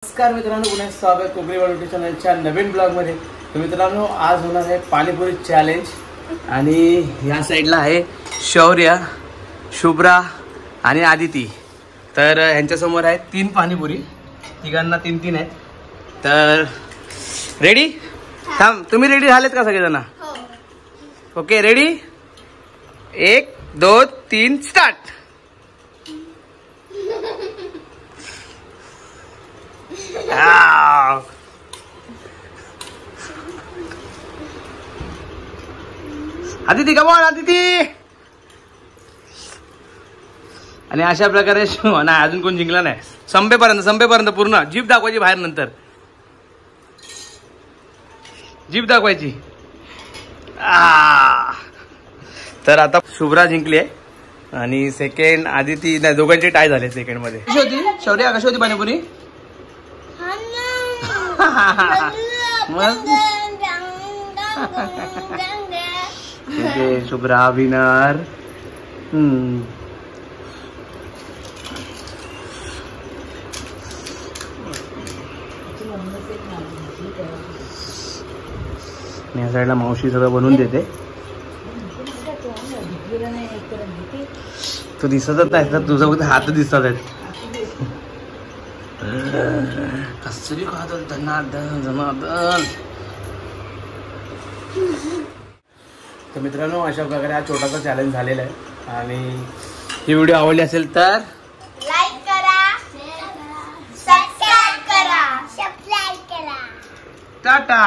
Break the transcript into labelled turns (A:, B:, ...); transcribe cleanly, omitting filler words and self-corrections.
A: नमस्कार मित्रांनो, पुन्हा स्वागत कोकणी वर्ल्ड यूट्यूब चॅनलच्या नवीन ब्लॉग मध्ये। तर मित्रांनो, आज होणार आहे पाणीपुरी चॅलेंज आणि या साईडला आहे शौर्य, शुभ्रा आणि आदिती। तर यांच्या समोर आहे 3 पाणीपुरी, तिघांना 3-3 आहेत। तर रेडी? थांब, तुम्ही रेडी झालेत का सगळेजण? Okay, ready? 1 2 3 start. Aditi, come on Aditi. आणि अशा प्रकारे नाही, अजून कोण जिंकला नाही। संपेपर्यंत पूर्ण जीभ दाखवायची बाहेर, नंतर जीभ दाखवायची। तर आता शुभ्रा जिंकली आहे आणि सेकंड आदिती, नाही, दोघांचे टाय झाले सेकंड मध्ये। कशी होती शौर्य? कशी होती पाणीपुरी? शुभ्रा विनर। या साईडला मावशी सगळं बनवून देते। तू दिसतच नाही तर तुझा फक्त हात दिसत आहेत। कसरी खात धनादन जनादन। तर मित्रांनो, अशा प्रकारे हा छोटासा चॅलेंज झालेला आहे आणि ही व्हिडिओ आवडली असेल तर
B: लाईक करा, सबस्क्राइब करा,
A: टाटा।